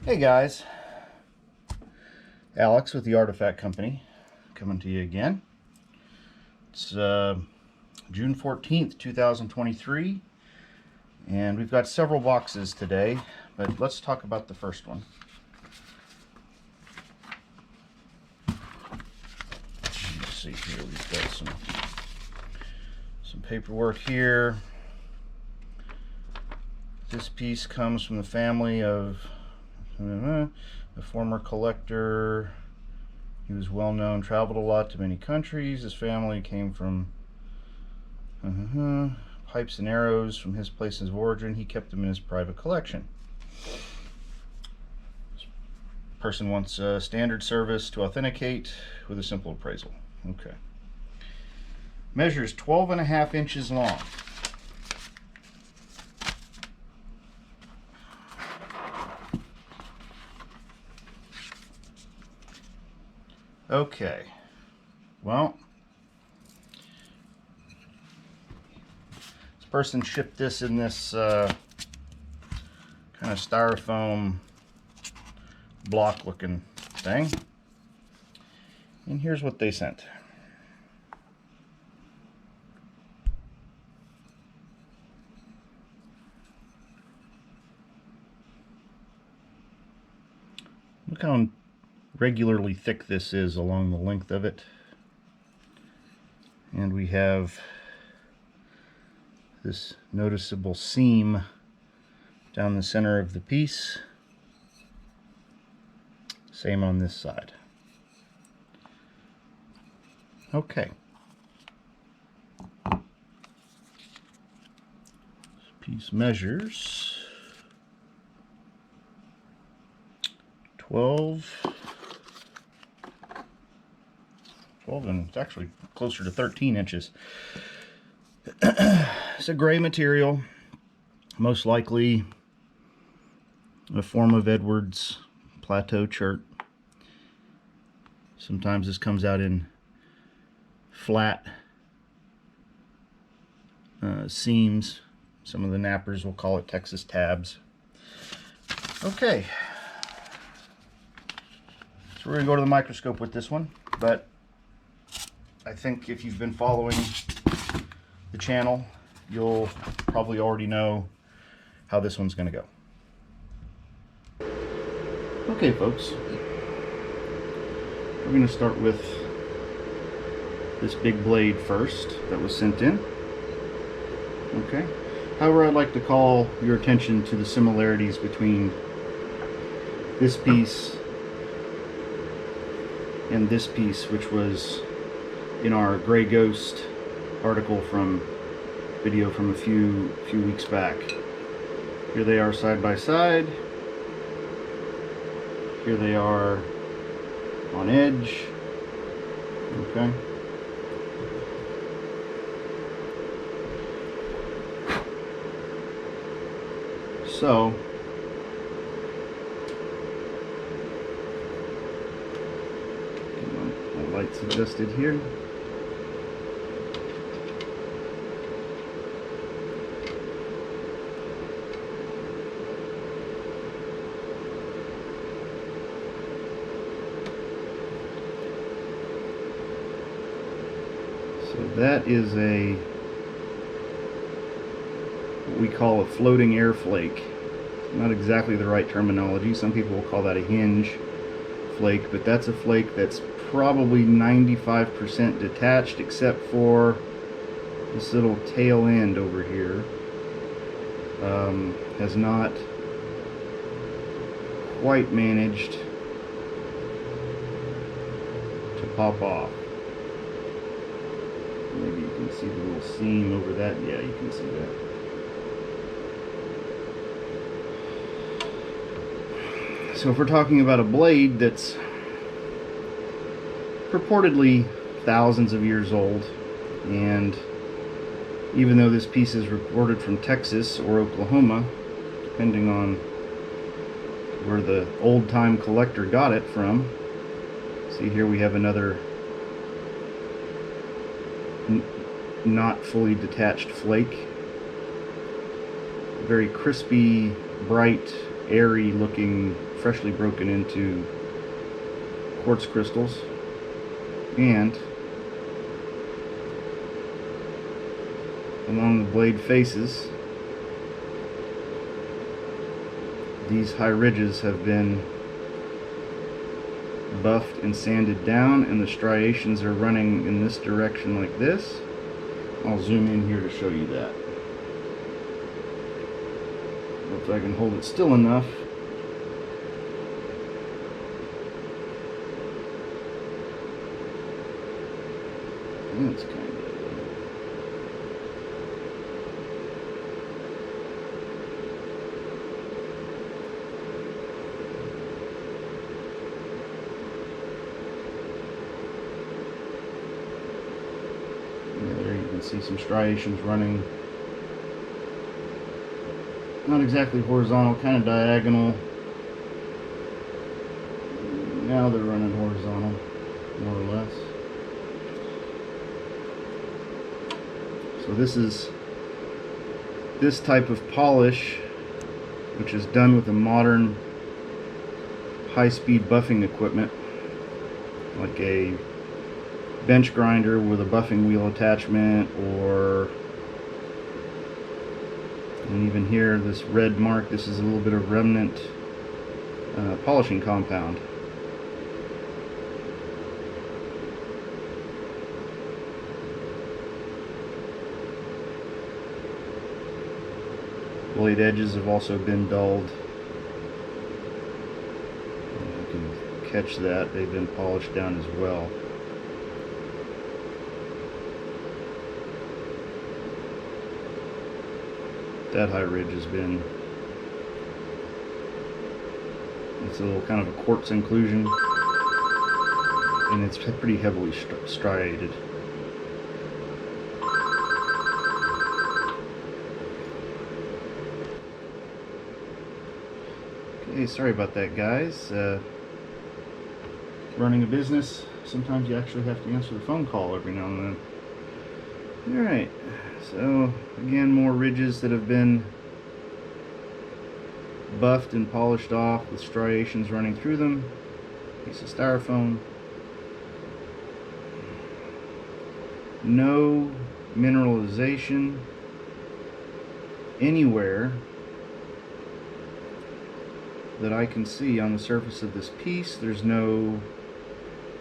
Hey guys, Alex with the Artifact Company coming to you again. It's June 14th, 2023, and we've got several boxes today, but let's talk about the first one. Let's see here, we've got some paperwork here. This piece comes from the family of a former collector. He was well known, traveled a lot to many countries. His family came from pipes and arrows from his places of origin. He kept them in his private collection. This person wants a standard service to authenticate with a simple appraisal. Okay. Measures 12.5 inches long. Okay, well, this person shipped this in this kind of styrofoam block looking thing, and here's what they sent. Look how regularly thick this is along the length of it, and we have this noticeable seam down the center of the piece. Same on this side. Okay, this piece measures 12, and it's actually closer to 13 inches. It's a gray material, most likely a form of Edwards plateau chert. Sometimes this comes out in flat seams. Some of the nappers will call it Texas tabs. Okay, so we're going to go to the microscope with this one, but I think if you've been following the channel, you'll probably already know how this one's going to go. Okay, folks, we're going to start with this big blade first that was sent in. Okay. However, I'd like to call your attention to the similarities between this piece and this piece, which was in our Gray Ghost article video from a few weeks back. Here they are side by side. Here they are on edge. Okay. So get my lights adjusted here. So that is what we call a floating air flake. Not exactly the right terminology. Some people will call that a hinge flake, but that's a flake that's probably 95% detached, except for this little tail end over here. Has not quite managed to pop off. Maybe you can see the little seam over that. Yeah, you can see that. So if we're talking about a blade that's purportedly thousands of years old, and even though this piece is reported from Texas or Oklahoma, depending on where the old-time collector got it from. See, here we have another not fully detached flake. Very crispy, bright airy looking, freshly broken into quartz crystals. And along the blade faces, these high ridges have been buffed and sanded down, and the striations are running in this direction like this. I'll zoom in here to show you that. If I can hold it still enough. That's kind of... there you can see some striations running, not exactly horizontal, kind of diagonal. Now they're running horizontal, more or less. So this type of polish, which is done with a modern high-speed buffing equipment, like a bench grinder with a buffing wheel attachment, or, and even here, this red mark, this is a little bit of remnant polishing compound. Blade edges have also been dulled. You can catch that. They've been polished down as well. That high ridge has been, it's a little kind of a quartz inclusion, and it's pretty heavily striated. Okay, sorry about that, guys. Running a business, sometimes you actually have to answer the phone call every now and then. Alright, so again, more ridges that have been buffed and polished off with striations running through them. Piece of styrofoam. No mineralization anywhere that I can see on the surface of this piece. There's no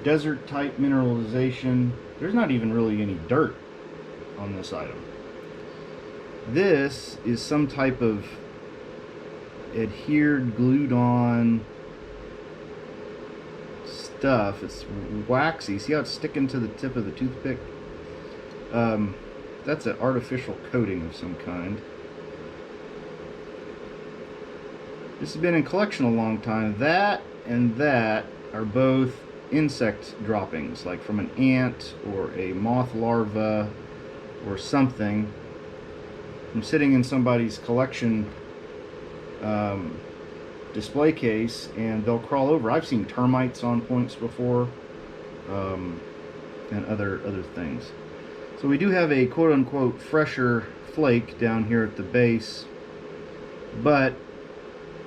desert type mineralization. There's not even really any dirt on this item. This is some type of adhered, glued on stuff. It's waxy. See how it's sticking to the tip of the toothpick? That's an artificial coating of some kind. This has been in collection a long time. That and that are both insect droppings, like from an ant or a moth larva or something, from sitting in somebody's collection display case, and they'll crawl over. I've seen termites on points before, and other things. So we do have a quote-unquote fresher flake down here at the base, but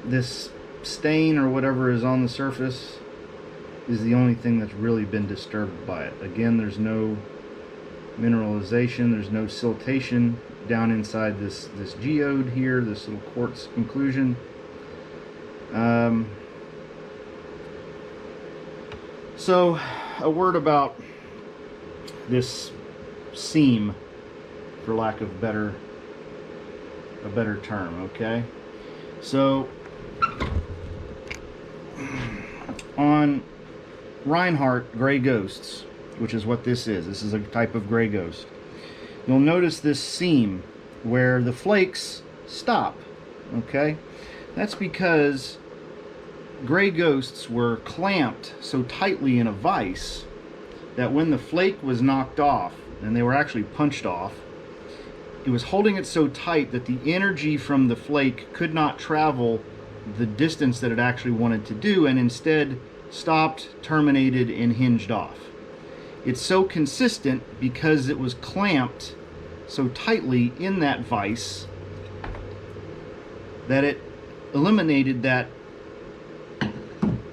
this stain or whatever is on the surface is the only thing that's really been disturbed by it. Again, there's no mineralization, there's no siltation down inside this geode here, this little quartz inclusion. So a word about this seam, for lack of a better term, okay? So on Reinhardt gray ghosts, which is what this is a type of gray ghost, you'll notice this seam where the flakes stop, okay? That's because gray ghosts were clamped so tightly in a vise that when the flake was knocked off, and they were actually punched off, it was holding it so tight that the energy from the flake could not travel the distance that it actually wanted to do, and instead stopped, terminated, and hinged off. It's so consistent because it was clamped so tightly in that vise that it eliminated that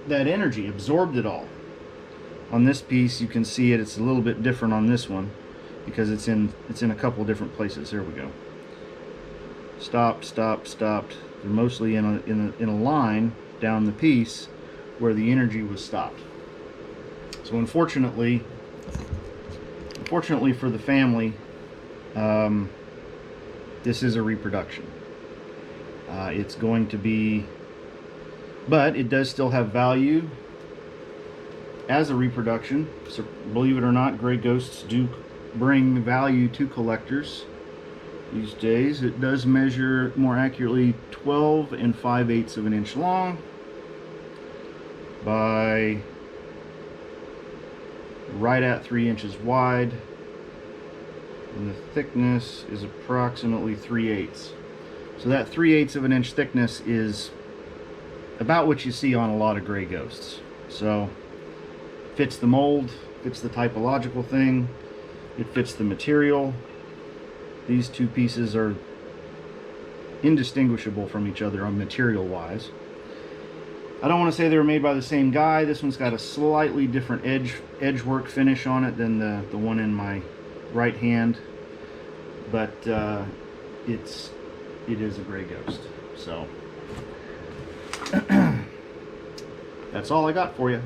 energy, absorbed it all. On this piece, you can see it. It's a little bit different on this one because it's in a couple different places. There we go. Stopped, stopped, stopped. They're mostly in a line down the piece where the energy was stopped. So unfortunately for the family, this is a reproduction. It's going to be, but it does still have value as a reproduction. So believe it or not, gray ghosts do bring value to collectors these days. It does measure more accurately 12 5/8 of an inch long by right at 3 inches wide, and the thickness is approximately 3/8. So that 3/8 of an inch thickness is about what you see on a lot of gray ghosts. So fits the mold, fits the typological thing, it fits the material. These two pieces are indistinguishable from each other on material wise. I don't want to say they were made by the same guy. This one's got a slightly different edge work finish on it than the one in my right hand, but it is a gray ghost. So that's all I got for you.